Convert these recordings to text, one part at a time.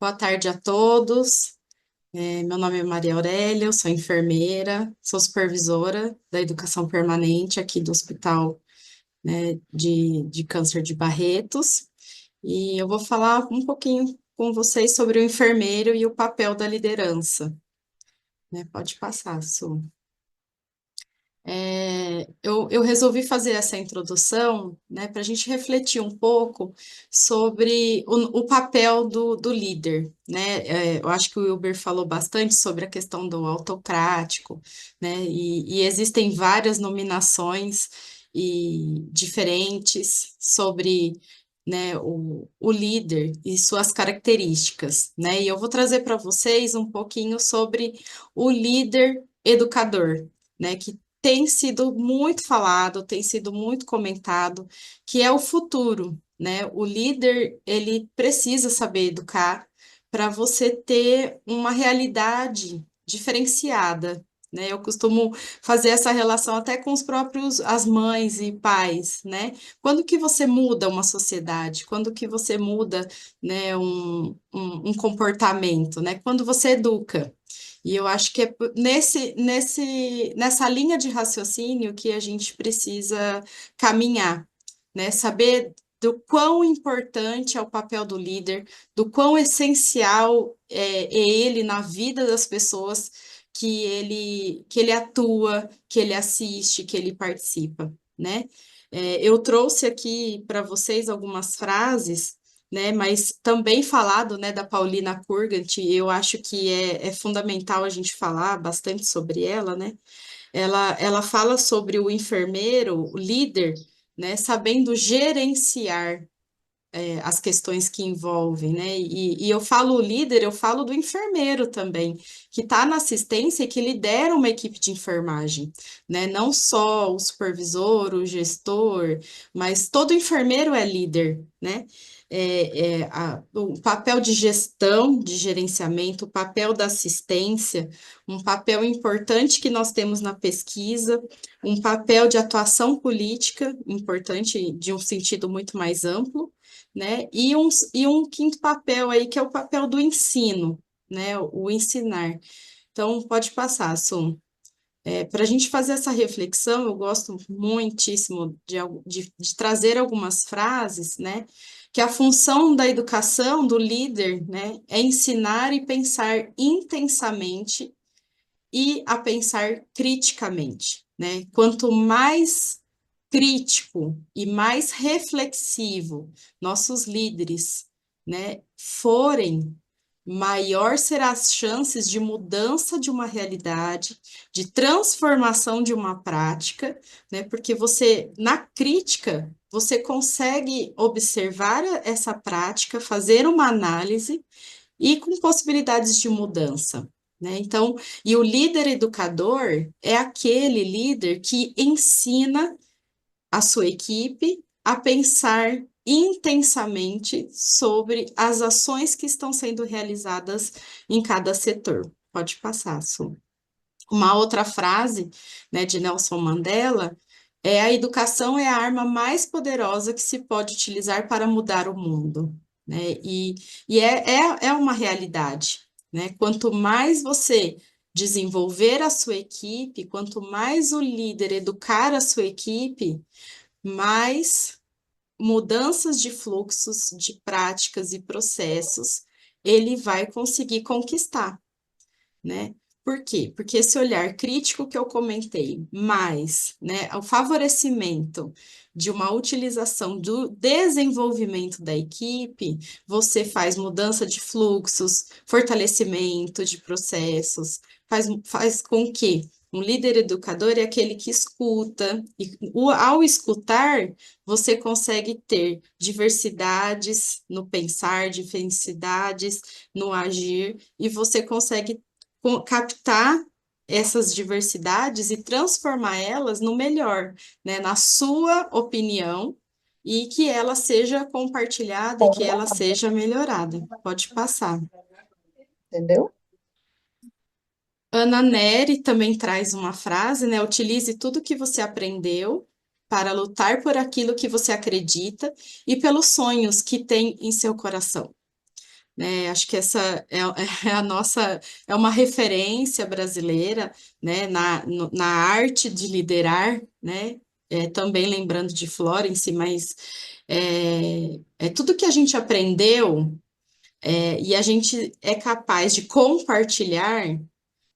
Boa tarde a todos. Meu nome é Maria Aurélia, eu sou enfermeira, sou supervisora da educação permanente aqui do Hospital, né, de Câncer de Barretos. E eu vou falar um pouquinho com vocês sobre o enfermeiro e o papel da liderança, né? Pode passar, Su. Eu resolvi fazer essa introdução, né, para a gente refletir um pouco sobre o papel do líder, né? Eu acho que o Wilber falou bastante sobre a questão do autocrático, né? E existem várias nominações e diferentes sobre, né, o líder e suas características, né? E eu vou trazer para vocês um pouquinho sobre o líder educador, né? Que tem sido muito falado, tem sido muito comentado, que é o futuro, né? O líder, ele precisa saber educar para você ter uma realidade diferenciada, né? Eu costumo fazer essa relação até com os próprios, as mães e pais, né? Quando que você muda uma sociedade? Quando que você muda, né, um comportamento, né? Quando você educa. E eu acho que é nessa linha de raciocínio que a gente precisa caminhar, né? Saber do quão importante é o papel do líder, do quão essencial é ele na vida das pessoas que ele atua, que ele assiste, que ele participa, né? Eu trouxe aqui para vocês algumas frases, né, mas também falado, né, da Paulina Kurgant, eu acho que é fundamental a gente falar bastante sobre ela, né? Ela fala sobre o enfermeiro, o líder, né, sabendo gerenciar as questões que envolvem, né? E eu falo líder, eu falo do enfermeiro também, que está na assistência e que lidera uma equipe de enfermagem, né? Não só o supervisor, o gestor, mas todo enfermeiro é líder, né? O papel de gestão, de gerenciamento, o papel da assistência, um papel importante que nós temos na pesquisa, um papel de atuação política, importante de um sentido muito mais amplo, né? E um quinto papel aí, que é o papel do ensino, né? O ensinar. Então, pode passar, Sum. Para a gente fazer essa reflexão, eu gosto muitíssimo de trazer algumas frases, né? Que a função da educação, do líder, né? É ensinar e pensar intensamente e a pensar criticamente, né? Quanto mais crítico e mais reflexivo nossos líderes, né, forem, maior serão as chances de mudança de uma realidade, de transformação de uma prática, né? Porque você, na crítica, você consegue observar essa prática, fazer uma análise e com possibilidades de mudança, né? Então, e o líder educador é aquele líder que ensina a sua equipe a pensar intensamente sobre as ações que estão sendo realizadas em cada setor. Pode passar, Su. Uma outra frase, né, de Nelson Mandela é: a educação é a arma mais poderosa que se pode utilizar para mudar o mundo, né? E é uma realidade, né? Quanto mais você desenvolver a sua equipe, quanto mais o líder educar a sua equipe, mais mudanças de fluxos, de práticas e processos ele vai conseguir conquistar, né? Por quê? Porque esse olhar crítico que eu comentei, mais, né, o favorecimento de uma utilização do desenvolvimento da equipe, você faz mudança de fluxos, fortalecimento de processos, faz com que um líder educador é aquele que escuta, e ao escutar, você consegue ter diversidades no pensar, diversidades no agir, e você consegue captar essas diversidades e transformar elas no melhor, né, na sua opinião, e que ela seja compartilhada e que ela seja melhorada. Pode passar. Entendeu? Ana Neri também traz uma frase, né? Utilize tudo que você aprendeu para lutar por aquilo que você acredita e pelos sonhos que tem em seu coração. né? Acho que essa é a nossa, é uma referência brasileira, né? Na arte de liderar, né? Também lembrando de Florence, mas é tudo que a gente aprendeu, e a gente é capaz de compartilhar,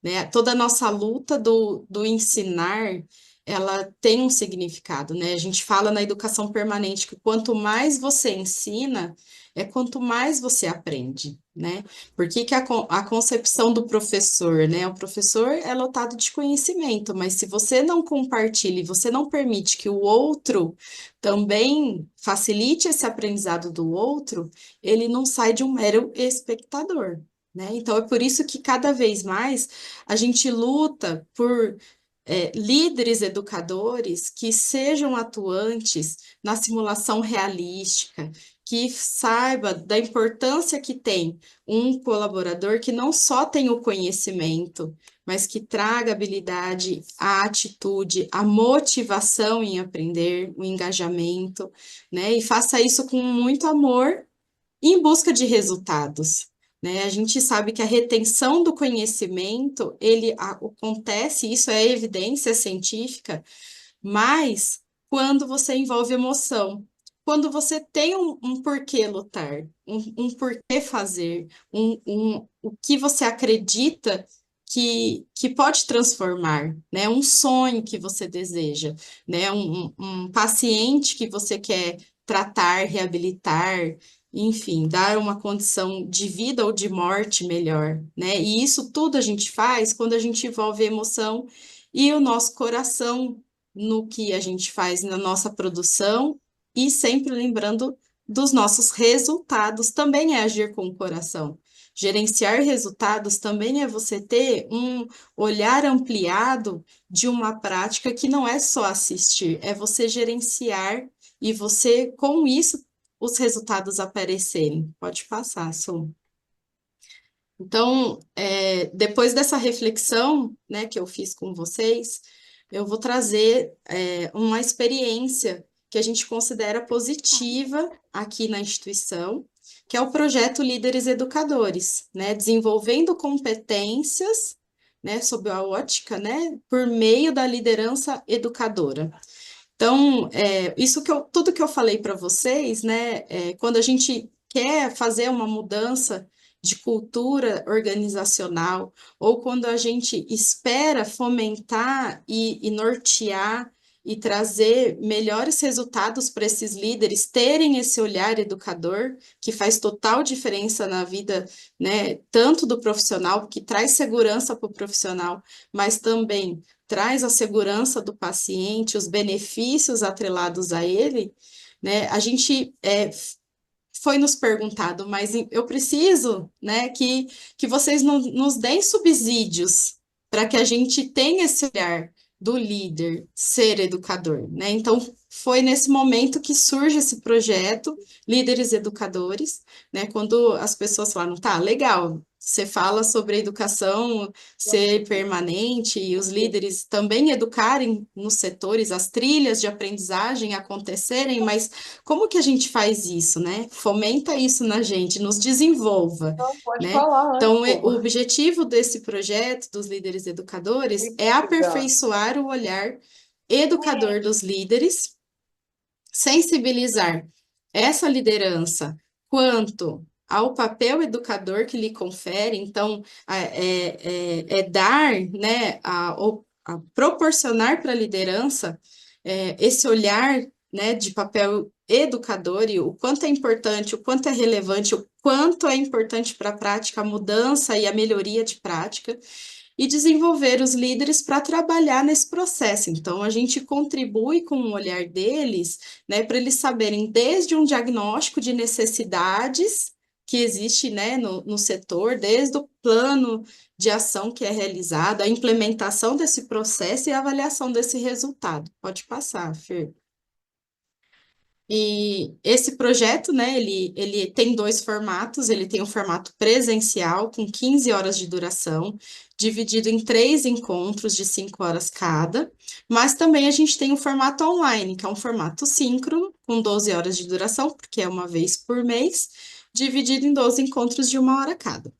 né? Toda a nossa luta do ensinar, ela tem um significado, né? A gente fala na educação permanente que quanto mais você ensina, é quanto mais você aprende, né? Por que que a concepção do professor, né? O professor é lotado de conhecimento, mas se você não compartilha e você não permite que o outro também facilite esse aprendizado do outro, ele não sai de um mero espectador, né? Então, é por isso que cada vez mais a gente luta por líderes educadores que sejam atuantes na simulação realística, que saiba da importância que tem um colaborador que não só tem o conhecimento, mas que traga a habilidade, a atitude, a motivação em aprender, o engajamento, né? E faça isso com muito amor em busca de resultados, né? A gente sabe que a retenção do conhecimento, acontece, isso é evidência científica, mas quando você envolve emoção, quando você tem um porquê lutar, um porquê fazer, o que você acredita que pode transformar, né? Um sonho que você deseja, né? Um paciente que você quer tratar, reabilitar, enfim, dar uma condição de vida ou de morte melhor, né? E isso tudo a gente faz quando a gente envolve emoção e o nosso coração no que a gente faz na nossa produção e sempre lembrando dos nossos resultados, também é agir com o coração. Gerenciar resultados também é você ter um olhar ampliado de uma prática que não é só assistir, é você gerenciar e você, com isso, os resultados aparecerem. Pode passar, Su. Então, depois dessa reflexão, né, que eu fiz com vocês, eu vou trazer uma experiência que a gente considera positiva aqui na instituição, que é o projeto Líderes Educadores, né, desenvolvendo competências, né, sob a ótica, né, por meio da liderança educadora. Então, tudo que eu falei para vocês, né, quando a gente quer fazer uma mudança de cultura organizacional, ou quando a gente espera fomentar e nortear e trazer melhores resultados para esses líderes terem esse olhar educador, que faz total diferença na vida, né, tanto do profissional, que traz segurança para o profissional, mas também traz a segurança do paciente, os benefícios atrelados a ele, né? A gente foi nos perguntado, mas eu preciso, né, que vocês nos deem subsídios para que a gente tenha esse olhar do líder ser educador, né? Então, foi nesse momento que surge esse projeto, Líderes Educadores, né? Quando as pessoas falaram, tá, legal, você fala sobre a educação ser permanente e os líderes também educarem nos setores, as trilhas de aprendizagem acontecerem, mas como que a gente faz isso, né? Fomenta isso na gente, nos desenvolva, Não, pode né? falar antes, Então, pô. o objetivo desse projeto dos líderes educadores é Diga. aperfeiçoar o olhar educador dos líderes, sensibilizar essa liderança quanto ao papel educador que lhe confere, então, dar, né, proporcionar para a liderança esse olhar, né, de papel educador e o quanto é importante, o quanto é relevante, o quanto é importante para a prática, a mudança e a melhoria de prática, e desenvolver os líderes para trabalhar nesse processo. Então, a gente contribui com o olhar deles, né, para eles saberem desde um diagnóstico de necessidades que existe, né, no setor, desde o plano de ação que é realizado, a implementação desse processo e a avaliação desse resultado. Pode passar, Fer. E esse projeto, né, ele tem dois formatos, ele tem o formato presencial, com 15 horas de duração, dividido em 3 encontros de 5 horas cada, mas também a gente tem o formato online, que é um formato síncrono, com 12 horas de duração, porque é uma vez por mês, dividido em 12 encontros de 1 hora cada.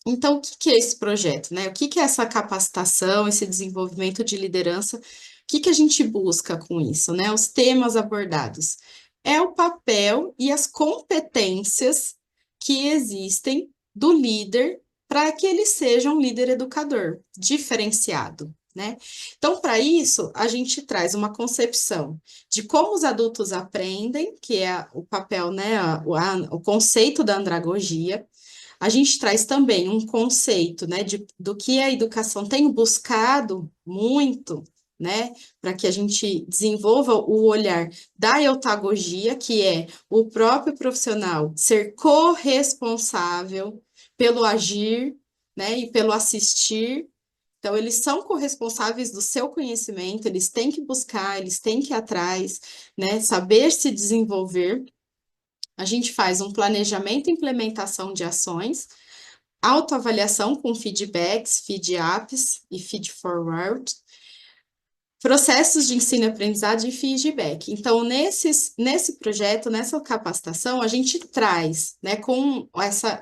Então, o que que é esse projeto, né? O que que é essa capacitação, esse desenvolvimento de liderança? O que que a gente busca com isso, né? Os temas abordados. É o papel e as competências que existem do líder para que ele seja um líder educador, diferenciado, né? Então, para isso, a gente traz uma concepção de como os adultos aprendem, que é o papel, né? O conceito da andragogia. A gente traz também um conceito, né, do que a educação tem buscado muito, né, para que a gente desenvolva o olhar da eutagogia, que é o próprio profissional ser corresponsável pelo agir, né, e pelo assistir. Então, eles são corresponsáveis do seu conhecimento, eles têm que buscar, eles têm que ir atrás, né, saber se desenvolver. A gente faz um planejamento e implementação de ações, autoavaliação com feedbacks, feed-ups e feed-forward, processos de ensino e aprendizagem e feedback. Então, nesse projeto, nessa capacitação, a gente traz, né, com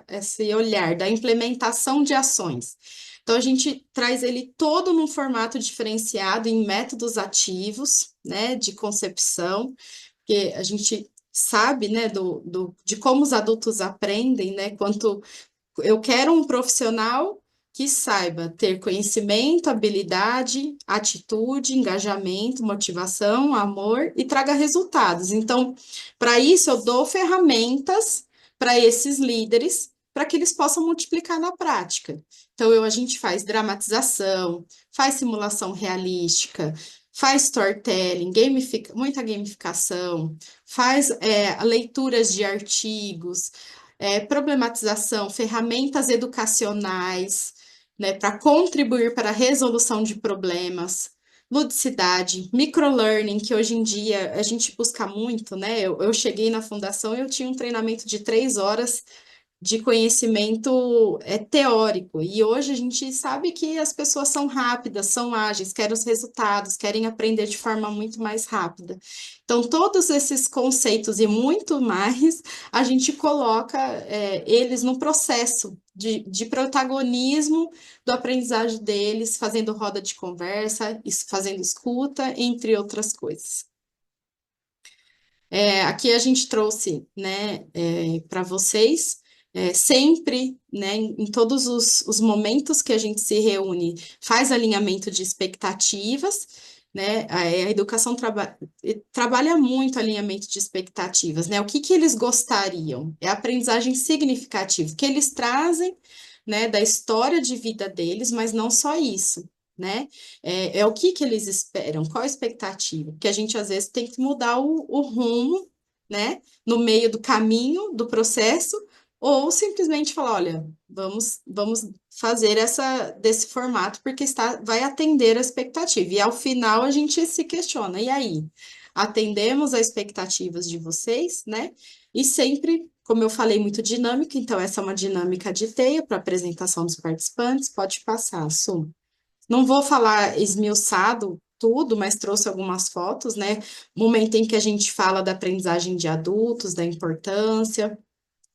esse olhar da implementação de ações. Então, a gente traz ele todo num formato diferenciado, em métodos ativos, né, de concepção, porque a gente sabe, né, de como os adultos aprendem, né, quanto eu quero um profissional que saiba ter conhecimento, habilidade, atitude, engajamento, motivação, amor e traga resultados. Então, para isso, eu dou ferramentas para esses líderes para que eles possam multiplicar na prática. Então, a gente faz dramatização, faz simulação realística, faz storytelling, muita gamificação, faz leituras de artigos, problematização, ferramentas educacionais, né, para contribuir para a resolução de problemas, ludicidade, microlearning, que hoje em dia a gente busca muito, né? Eu cheguei na fundação e eu tinha um treinamento de 3 horas de conhecimento teórico. E hoje a gente sabe que as pessoas são rápidas, são ágeis, querem os resultados, querem aprender de forma muito mais rápida. Então, todos esses conceitos e muito mais, a gente coloca eles no processo de protagonismo do aprendizagem deles, fazendo roda de conversa, fazendo escuta, entre outras coisas. Aqui a gente trouxe, né, para vocês, sempre, né, em todos os momentos que a gente se reúne, faz alinhamento de expectativas, né, a educação trabalha muito alinhamento de expectativas, né, o que que eles gostariam? É a aprendizagem significativa, que eles trazem, né, da história de vida deles, mas não só isso, né? É o que que eles esperam, qual a expectativa? Porque a gente às vezes tem que mudar o rumo, né? No meio do caminho, do processo, ou simplesmente falar, olha, vamos fazer desse formato porque vai atender a expectativa. E ao final a gente se questiona, e aí? Atendemos às expectativas de vocês, né? E sempre, como eu falei, muito dinâmica, então essa é uma dinâmica de teia para apresentação dos participantes, pode passar, Su. Não vou falar esmiuçado tudo, mas trouxe algumas fotos, né? Momento em que a gente fala da aprendizagem de adultos, da importância,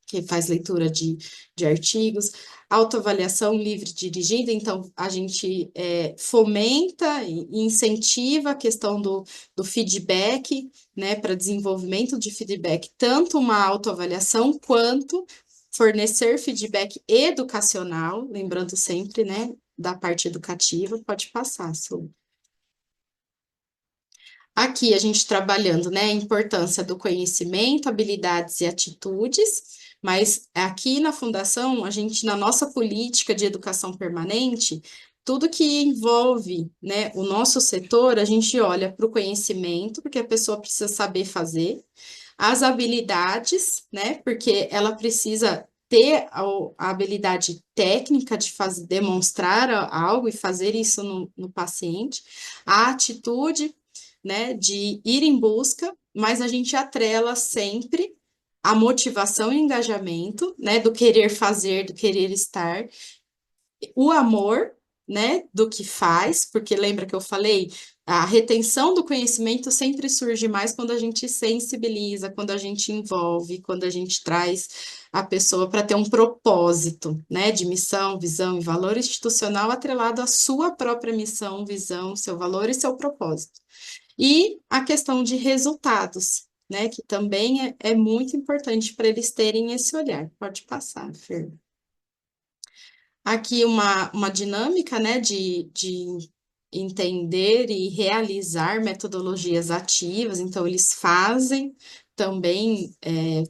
que faz leitura de artigos, autoavaliação livre dirigida, então a gente fomenta e incentiva a questão do feedback, né, para desenvolvimento de feedback, tanto uma autoavaliação quanto fornecer feedback educacional, lembrando sempre, né, da parte educativa, pode passar, Su. Aqui a gente trabalhando, né, a importância do conhecimento, habilidades e atitudes, mas aqui na Fundação, a gente, na nossa política de educação permanente, tudo que envolve, né, o nosso setor, a gente olha para o conhecimento, porque a pessoa precisa saber fazer, as habilidades, né, porque ela precisa ter a habilidade técnica de fazer, demonstrar algo e fazer isso no paciente, a atitude, né, de ir em busca, mas a gente atrela sempre a motivação e engajamento, né, do querer fazer, do querer estar, o amor, né, do que faz, porque lembra que eu falei, A retenção do conhecimento sempre surge mais quando a gente sensibiliza, quando a gente envolve, quando a gente traz a pessoa para ter um propósito, né, de missão, visão e valor institucional atrelado à sua própria missão, visão, seu valor e seu propósito. E a questão de resultados, né, que também é muito importante para eles terem esse olhar. Pode passar, Fer. Aqui uma dinâmica, né, de entender e realizar metodologias ativas, então eles fazem também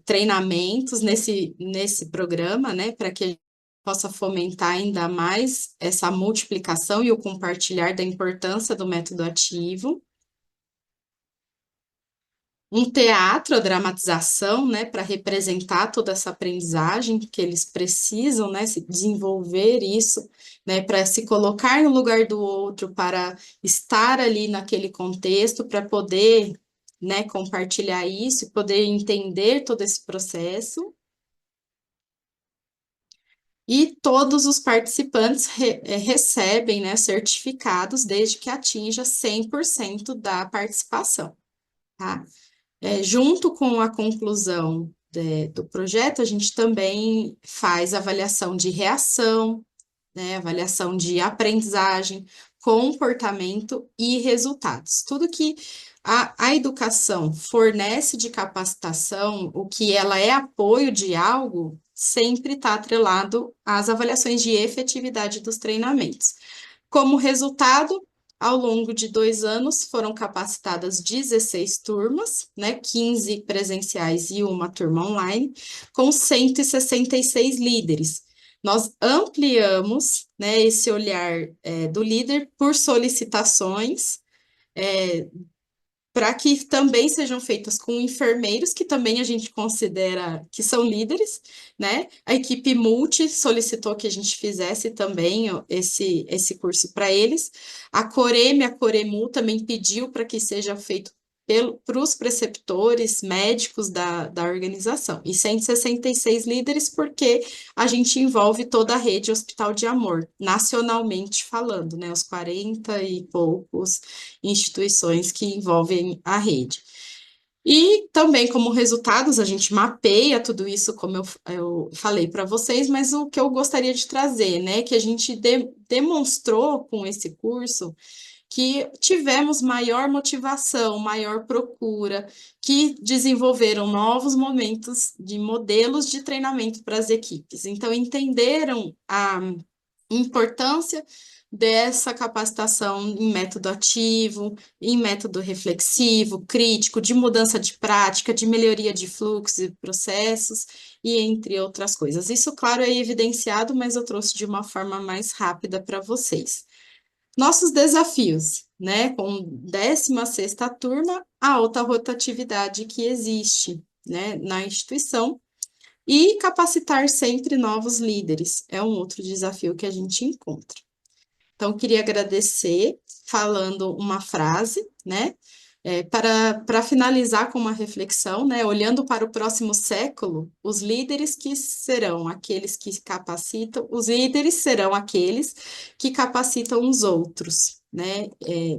treinamentos nesse programa, né, para que a gente possa fomentar ainda mais essa multiplicação e o compartilhar da importância do método ativo. Um teatro, a dramatização, né, para representar toda essa aprendizagem que eles precisam, né, se desenvolver isso, né, para se colocar no lugar do outro, para estar ali naquele contexto, para poder, né, compartilhar isso e poder entender todo esse processo. E todos os participantes recebem, né, certificados desde que atinja 100% da participação, tá? Junto com a conclusão do projeto, a gente também faz avaliação de reação, né, avaliação de aprendizagem, comportamento e resultados. Tudo que a educação fornece de capacitação, o que ela é apoio de algo, sempre está atrelado às avaliações de efetividade dos treinamentos. Como resultado, ao longo de 2 anos, foram capacitadas 16 turmas, né, 15 presenciais e uma turma online, com 166 líderes. Nós ampliamos, né, esse olhar do líder por solicitações, para que também sejam feitas com enfermeiros, que também a gente considera que são líderes, né? A equipe multi solicitou que a gente fizesse também esse curso para eles. A Coreme, a Coremu também pediu para que seja feito para os preceptores médicos da organização. E 166 líderes, porque a gente envolve toda a rede Hospital de Amor, nacionalmente falando, né? Os 40 e poucos instituições que envolvem a rede. E também, como resultados, a gente mapeia tudo isso, como eu falei para vocês, mas o que eu gostaria de trazer, né, que a gente demonstrou com esse curso que tivemos maior motivação, maior procura, que desenvolveram novos momentos de modelos de treinamento para as equipes. Então, entenderam a importância dessa capacitação em método ativo, em método reflexivo, crítico, de mudança de prática, de melhoria de fluxos e processos, e entre outras coisas. Isso, claro, é evidenciado, mas eu trouxe de uma forma mais rápida para vocês. Nossos desafios, né? Com 16ª turma, a alta rotatividade que existe, né, na instituição, e capacitar sempre novos líderes é um outro desafio que a gente encontra. Então, queria agradecer falando uma frase, né? Para finalizar com uma reflexão, né? Olhando para o próximo século, os líderes que serão aqueles que capacitam, os líderes serão aqueles que capacitam os outros, né?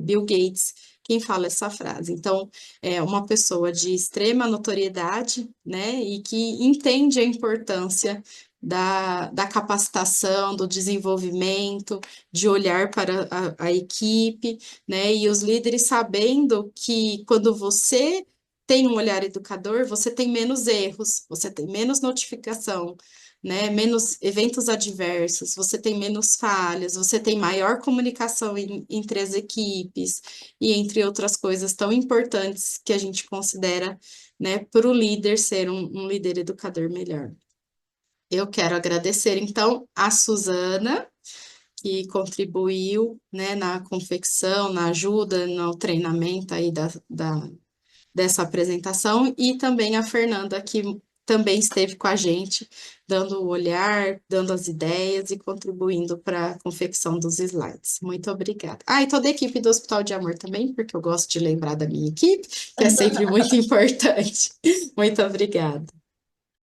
Bill Gates, quem fala essa frase. Então, é uma pessoa de extrema notoriedade, né? E que entende a importância da capacitação, do desenvolvimento, de olhar para a equipe, né? E os líderes sabendo que quando você tem um olhar educador, você tem menos erros, você tem menos notificação, né? Menos eventos adversos, você tem menos falhas, você tem maior comunicação entre as equipes e entre outras coisas tão importantes que a gente considera, né, para o líder ser um líder educador melhor. Eu quero agradecer, então, a Suzana, que contribuiu, né, na confecção, na ajuda, no treinamento aí dessa apresentação, e também a Fernanda, que também esteve com a gente, dando o olhar, dando as ideias e contribuindo para a confecção dos slides. Muito obrigada. Ah, e toda a equipe do Hospital de Amor também, porque eu gosto de lembrar da minha equipe, que é sempre muito importante. Muito obrigada.